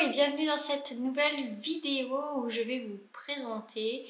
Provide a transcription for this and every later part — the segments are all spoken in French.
et bienvenue dans cette nouvelle vidéo où je vais vous présenter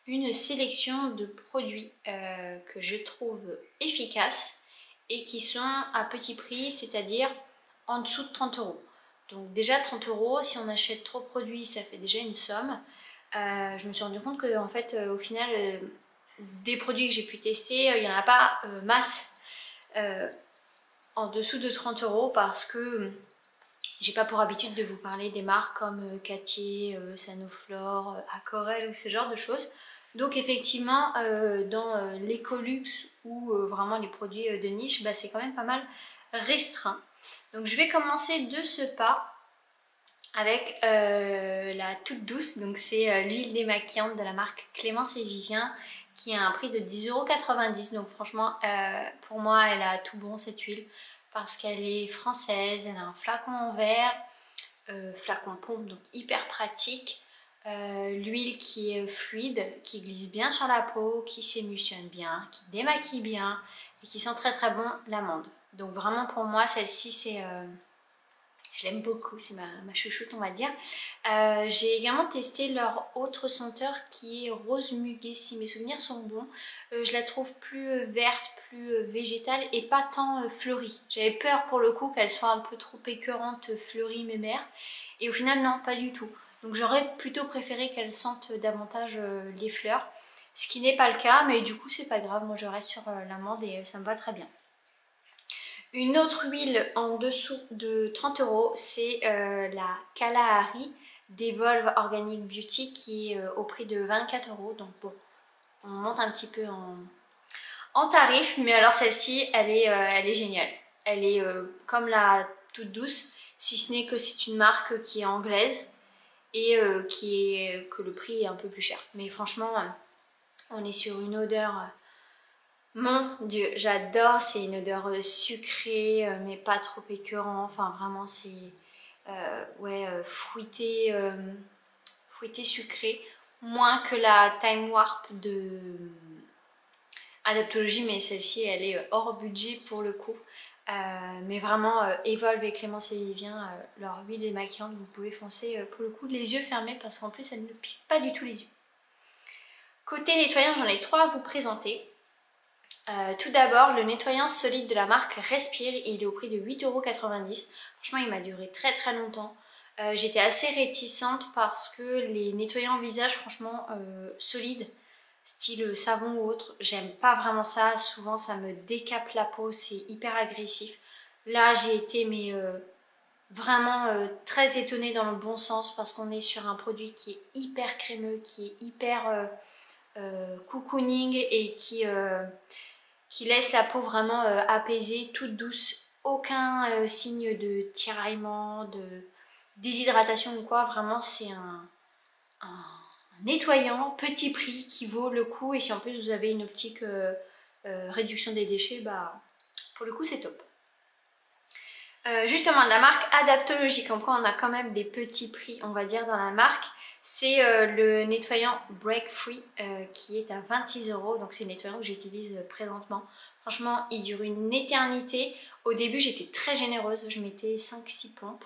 une sélection de produits que je trouve efficaces et qui sont à petit prix, c'est-à-dire en dessous de 30 €. Donc déjà 30 €, si on achète trop de produits, ça fait déjà une somme. Je me suis rendu compte que en fait, au final, des produits que j'ai pu tester, il n'y en a pas masse en dessous de 30 € parce que j'ai pas pour habitude de vous parler des marques comme Cartier, Sanoflore, Acorel ou ce genre de choses. Donc effectivement, dans l'écolux ou vraiment les produits de niche, bah, c'est quand même pas mal restreint. Donc je vais commencer de ce pas avec la toute douce. Donc c'est l'huile démaquillante de la marque Clémence et Vivien qui a un prix de 10,90 €. Donc franchement, pour moi, elle a tout bon cette huile parce qu'elle est française, elle a un flacon en verre, flacon pompe, donc hyper pratique. L'huile qui est fluide, qui glisse bien sur la peau, qui s'émulsionne bien, qui démaquille bien et qui sent très très bon l'amande. Donc vraiment pour moi, celle-ci c'est... je l'aime beaucoup, c'est ma chouchoute on va dire. J'ai également testé leur autre senteur qui est rose muguet, si mes souvenirs sont bons. Je la trouve plus verte, plus végétale et pas tant fleurie. J'avais peur pour le coup qu'elle soit un peu trop écœurante, fleurie mémère. Et au final non, pas du tout. Donc j'aurais plutôt préféré qu'elle sente davantage les fleurs. Ce qui n'est pas le cas, mais du coup c'est pas grave, moi je reste sur l'amande et ça me va très bien. Une autre huile en dessous de 30 €, c'est la Kalahari d'Evolve Organic Beauty qui est au prix de 24 €. Donc bon, on monte un petit peu en tarif, mais alors celle-ci, elle est géniale. Elle est comme la toute douce, si ce n'est que c'est une marque qui est anglaise et que le prix est un peu plus cher. Mais franchement, on est sur une odeur... Mon Dieu, j'adore, c'est une odeur sucrée mais pas trop écœurant, enfin vraiment c'est fruité, fruité sucré, moins que la Time Warp de Adaptologie, mais celle-ci elle est hors budget pour le coup. Mais vraiment Evolve et Clémence et Vivien, leur huile démaquillante, vous pouvez foncer pour le coup les yeux fermés parce qu'en plus elle ne pique pas du tout les yeux. Côté nettoyant, j'en ai 3 à vous présenter. Tout d'abord, le nettoyant solide de la marque Respire, il est au prix de 8,90 €. Franchement, il m'a duré très très longtemps. J'étais assez réticente parce que les nettoyants visage, franchement, solides, style savon ou autre, j'aime pas vraiment ça. Souvent, ça me décape la peau, c'est hyper agressif. Là, j'ai été vraiment très étonnée dans le bon sens parce qu'on est sur un produit qui est hyper crémeux, qui est hyper cocooning et qui laisse la peau vraiment apaisée, toute douce, aucun signe de tiraillement, de déshydratation ou quoi. Vraiment c'est un nettoyant petit prix qui vaut le coup, et si en plus vous avez une optique réduction des déchets, bah pour le coup c'est top. Justement, de la marque Adaptologie, comme quoi on a quand même des petits prix on va dire dans la marque. C'est le nettoyant Break Free qui est à 26 €. Donc c'est le nettoyant que j'utilise présentement. Franchement, il dure une éternité. Au début, j'étais très généreuse. Je mettais 5-6 pompes.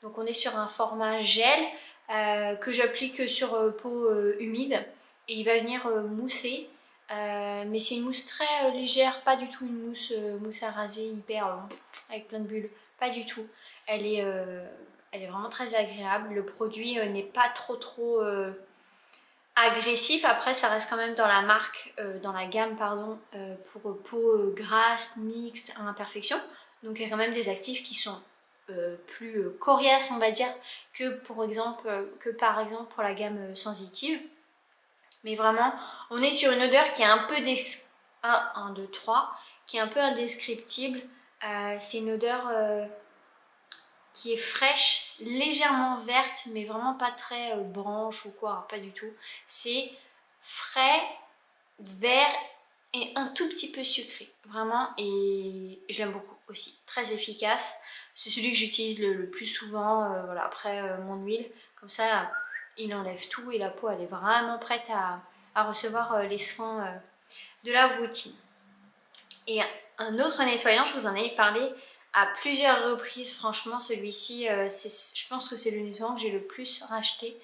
Donc on est sur un format gel que j'applique sur peau humide. Et il va venir mousser. Mais c'est une mousse très légère. Pas du tout une mousse à raser hyper avec plein de bulles. Pas du tout. Elle est vraiment très agréable. Le produit n'est pas trop agressif. Après, ça reste quand même dans la marque, dans la gamme, pardon, pour peau grasse, mixte, à imperfection. Donc il y a quand même des actifs qui sont plus coriaces, on va dire, que par exemple pour la gamme sensitive. Mais vraiment, on est sur une odeur qui est un peu qui est un peu indescriptible. C'est une odeur qui est fraîche, légèrement verte, mais vraiment pas très branche ou quoi, pas du tout. C'est frais, vert et un tout petit peu sucré, vraiment, et je l'aime beaucoup aussi. Très efficace, c'est celui que j'utilise le plus souvent, voilà, après mon huile. Comme ça, il enlève tout et la peau, elle est vraiment prête à recevoir les soins de la routine. Et un autre nettoyant, je vous en ai parlé à plusieurs reprises. Franchement, celui-ci, je pense que c'est le nettoyant que j'ai le plus racheté.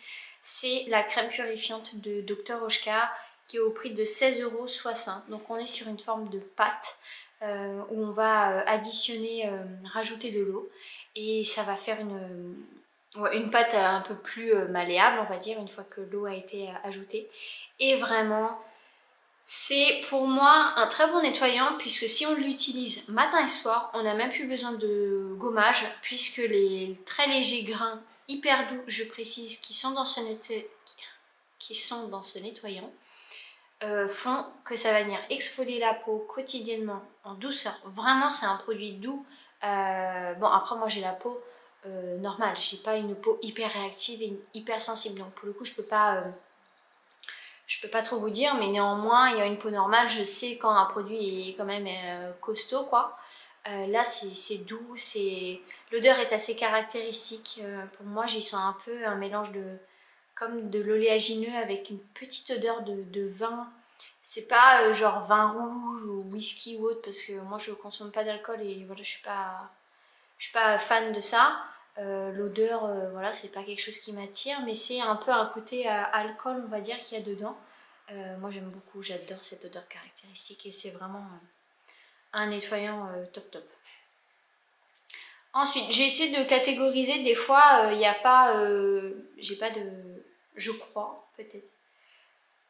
C'est la crème purifiante de Dr. Oshka qui est au prix de 16,60 €. Donc on est sur une forme de pâte où on va additionner, rajouter de l'eau et ça va faire une pâte un peu plus malléable, on va dire, une fois que l'eau a été ajoutée. Et vraiment, c'est pour moi un très bon nettoyant puisque si on l'utilise matin et soir, on n'a même plus besoin de gommage puisque les très légers grains hyper doux, je précise, qui sont dans ce nettoyant font que ça va venir exfolier la peau quotidiennement en douceur. Vraiment, c'est un produit doux. Bon, après moi j'ai la peau normale, j'ai pas une peau hyper réactive et hyper sensible, donc pour le coup je peux pas trop vous dire, mais néanmoins il y a une peau normale, je sais quand un produit est quand même costaud quoi. Là c'est doux, l'odeur est assez caractéristique. Pour moi j'y sens un peu un mélange comme de l'oléagineux avec une petite odeur de vin. C'est pas genre vin rouge ou whisky ou autre parce que moi je consomme pas d'alcool et voilà, je suis pas fan de ça. L'odeur, voilà, c'est pas quelque chose qui m'attire, mais c'est un peu un côté alcool, on va dire, qu'il y a dedans. Moi j'aime beaucoup, j'adore cette odeur caractéristique et c'est vraiment un nettoyant top top. Ensuite, j'ai essayé de catégoriser, des fois il n'y a pas, j'ai pas de, je crois, peut-être.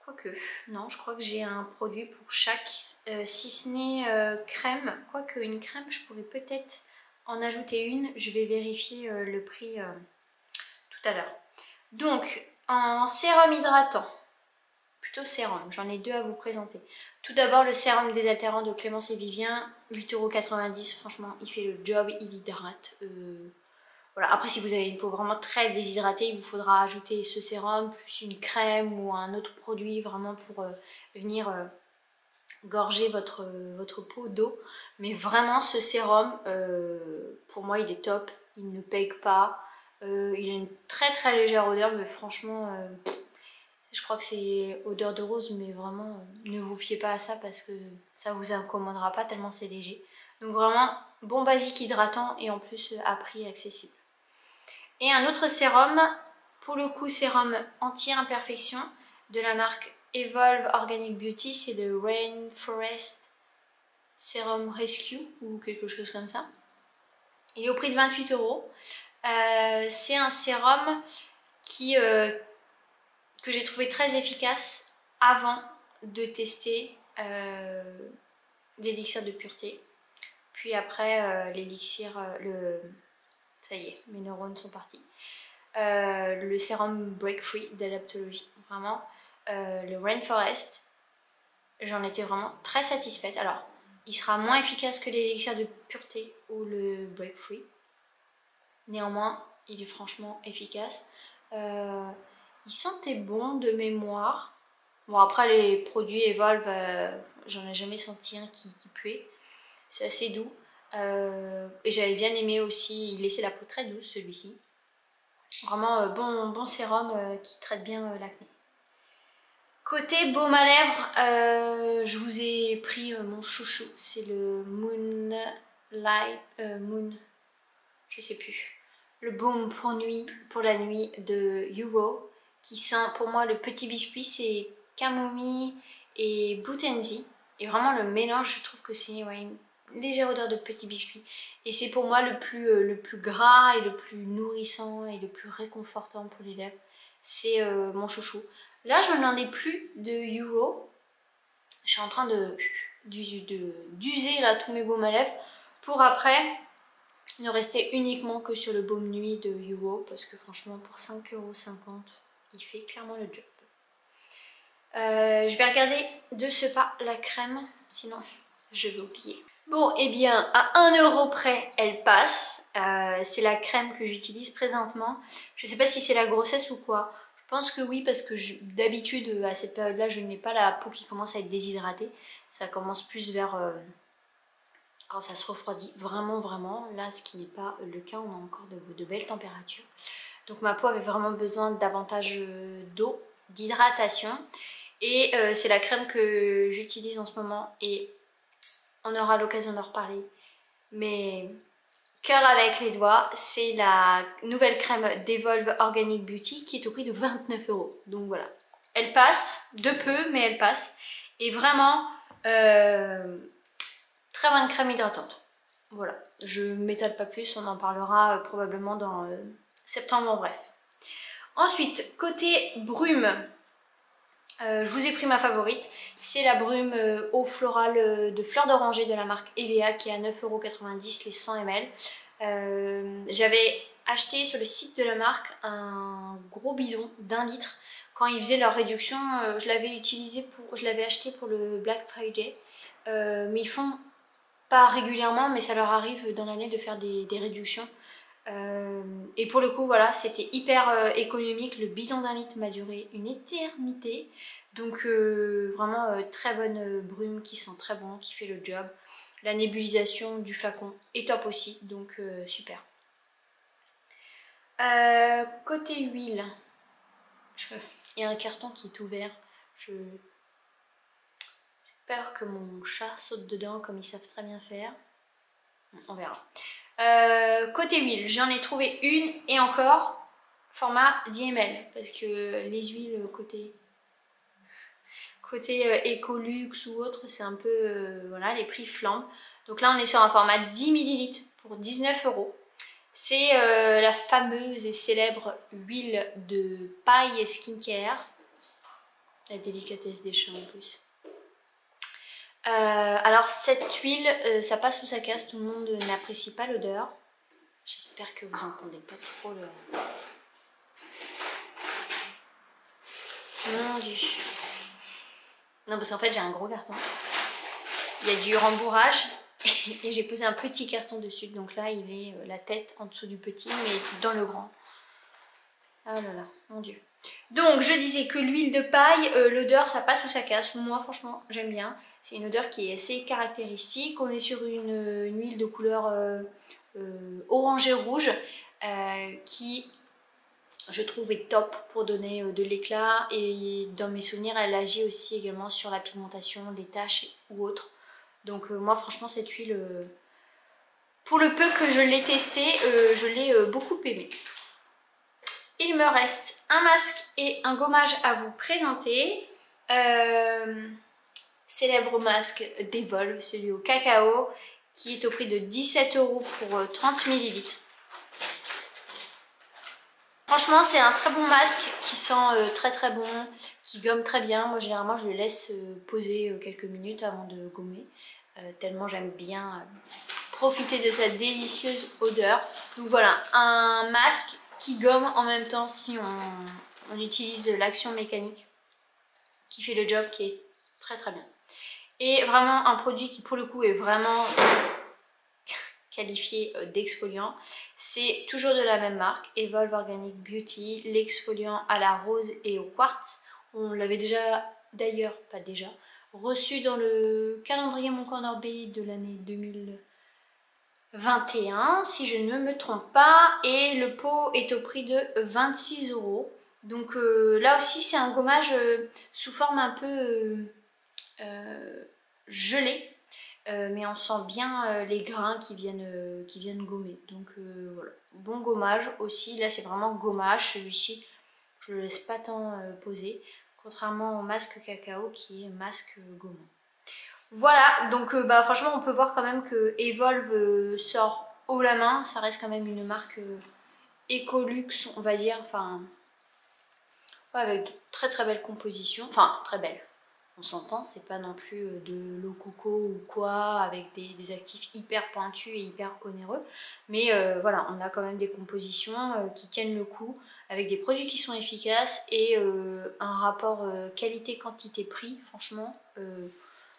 Quoique, non, je crois que j'ai un produit pour chaque, si ce n'est crème. Quoique, une crème, je pourrais peut-être en ajouter une. Je vais vérifier le prix tout à l'heure. Donc, en sérum hydratant, plutôt sérum, j'en ai deux à vous présenter. Tout d'abord, le sérum désaltérant de Clémence et Vivien, 8,90 €. Franchement, il fait le job, il hydrate. Voilà. Après, si vous avez une peau vraiment très déshydratée, il vous faudra ajouter ce sérum plus une crème ou un autre produit vraiment pour venir gorger votre peau d'eau. Mais vraiment, ce sérum, pour moi, il est top. Il ne pègue pas. Il a une très très légère odeur, mais franchement, je crois que c'est odeur de rose, mais vraiment, ne vous fiez pas à ça parce que ça vous incommodera pas tellement c'est léger. Donc vraiment, bon basique hydratant et en plus à prix accessible. Et un autre sérum, pour le coup sérum anti-imperfection de la marque Evolve Organic Beauty, c'est le Rainforest Serum Rescue ou quelque chose comme ça. Il est au prix de 28 €. C'est un sérum que j'ai trouvé très efficace avant de tester l'élixir de pureté. Puis après l'élixir, ça y est, mes neurones sont partis. Le sérum Break Free d'Adaptologie. Vraiment, le Rainforest, j'en étais vraiment très satisfaite. Alors, il sera moins efficace que l'élixir de pureté ou le Break Free. Néanmoins, il est franchement efficace. Il sentait bon de mémoire. Bon, après, les produits Evolve, j'en ai jamais senti un qui puait. C'est assez doux. Et j'avais bien aimé aussi, il laissait la peau très douce celui-ci. Vraiment bon sérum qui traite bien l'acné. Côté baume à lèvres, je vous ai pris mon chouchou, c'est le je sais plus. Le baume pour la nuit de Euro, qui sent pour moi le petit biscuit, c'est camomille et boutenzi. Et vraiment le mélange, je trouve que c'est une légère odeur de petit biscuit. Et c'est pour moi le plus gras et le plus nourrissant et le plus réconfortant pour les lèvres. C'est mon chouchou. Là, je n'en ai plus de Euro. Je suis en train d'user là tous mes baumes à lèvres pour après ne rester uniquement que sur le baume nuit de Euro parce que franchement pour 5,50 €, il fait clairement le job. Je vais regarder de ce pas la crème, sinon je vais oublier. Bon, et bien à 1 € près, elle passe. C'est la crème que j'utilise présentement. Je sais pas si c'est la grossesse ou quoi. Je pense que oui, parce que d'habitude à cette période-là, je n'ai pas la peau qui commence à être déshydratée. Ça commence plus vers quand ça se refroidit vraiment vraiment. Là, ce qui n'est pas le cas, on a encore de belles températures. Donc ma peau avait vraiment besoin davantage d'eau, d'hydratation. Et c'est la crème que j'utilise en ce moment et on aura l'occasion d'en reparler. Mais cœur avec les doigts, c'est la nouvelle crème d'Evolve Organic Beauty qui est au prix de 29 €. Donc voilà, elle passe, de peu, mais elle passe. Et vraiment, très bonne crème hydratante. Voilà, je ne m'étale pas plus, on en parlera probablement dans septembre, en bref. Ensuite, côté brume, je vous ai pris ma favorite, c'est la brume eau florale de fleur d'oranger de la marque EVA qui est à 9,90 € les 100 ml. J'avais acheté sur le site de la marque un gros bidon d'1 litre. Quand ils faisaient leur réduction, je l'avais acheté pour le Black Friday. Mais ils font pas régulièrement, mais ça leur arrive dans l'année de faire des réductions. Et pour le coup voilà, c'était hyper économique. Le bidon d'1 litre m'a duré une éternité, donc vraiment très bonne brume qui sent très bon, qui fait le job. La nébulisation du flacon est top aussi, donc super. Côté huile, il y a un carton qui est ouvert, j'ai peur que mon chat saute dedans comme ils savent très bien faire, on verra. Côté huile, j'en ai trouvé une et encore format 10 ml parce que les huiles côté Ecolux ou autre, c'est un peu voilà, les prix flambent. Donc là on est sur un format 10 ml pour 19 €. C'est la fameuse et célèbre huile de paille skincare, la délicatesse des chats en plus. Alors cette huile, ça passe ou ça casse, tout le monde n'apprécie pas l'odeur. J'espère que vous entendez pas trop le... Mon dieu. Non parce qu'en fait j'ai un gros carton. Il y a du rembourrage et j'ai posé un petit carton dessus. Donc là il est la tête en dessous du petit mais dans le grand. Ah là là, mon dieu. Donc je disais que l'huile de paille, l'odeur ça passe ou ça casse. Moi franchement j'aime bien. C'est une odeur qui est assez caractéristique. On est sur une huile de couleur orangé rouge qui je trouve est top pour donner de l'éclat, et dans mes souvenirs elle agit aussi également sur la pigmentation, les taches ou autres. Donc moi franchement cette huile, pour le peu que je l'ai testée, je l'ai beaucoup aimée. Il me reste un masque et un gommage à vous présenter. Célèbre masque d'Evolve, celui au cacao, qui est au prix de 17 € pour 30 ml. Franchement c'est un très bon masque qui sent très bon, qui gomme très bien. Moi généralement je le laisse poser quelques minutes avant de gommer, tellement j'aime bien profiter de sa délicieuse odeur. Donc voilà, un masque qui gomme en même temps si on utilise l'action mécanique, qui fait le job, qui est très bien. Et vraiment un produit qui pour le coup est vraiment qualifié d'exfoliant. C'est toujours de la même marque, Evolve Organic Beauty, l'exfoliant à la rose et au quartz. On l'avait déjà, d'ailleurs, pas déjà, reçu dans le calendrier Mon Corner Bay de l'année 2021, si je ne me trompe pas, et le pot est au prix de 26 €. Donc là aussi c'est un gommage sous forme un peu gelée. Mais on sent bien les grains qui viennent gommer. Donc voilà, bon gommage aussi. Là c'est vraiment gommage, celui-ci je le laisse pas tant poser, contrairement au masque cacao qui est masque gommant. Voilà, donc franchement on peut voir quand même que Evolve sort haut la main. Ça reste quand même une marque Ecolux on va dire, enfin ouais, avec de très belles compositions, enfin très belles. On s'entend, c'est pas non plus de l'eau coco ou quoi, avec des actifs hyper pointus et hyper onéreux. Mais voilà, on a quand même des compositions qui tiennent le coup, avec des produits qui sont efficaces et un rapport qualité-quantité-prix, franchement.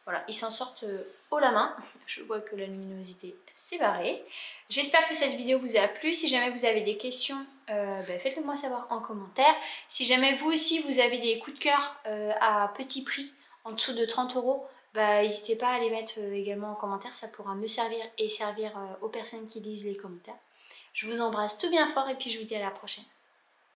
Voilà, ils s'en sortent haut la main. Je vois que la luminosité s'est barrée. J'espère que cette vidéo vous a plu. Si jamais vous avez des questions, faites-le moi savoir en commentaire. Si jamais vous aussi vous avez des coups de cœur à petit prix, en dessous de 30 €, n'hésitez pas à les mettre également en commentaire. Ça pourra me servir et servir aux personnes qui lisent les commentaires. Je vous embrasse tout bien fort et puis je vous dis à la prochaine.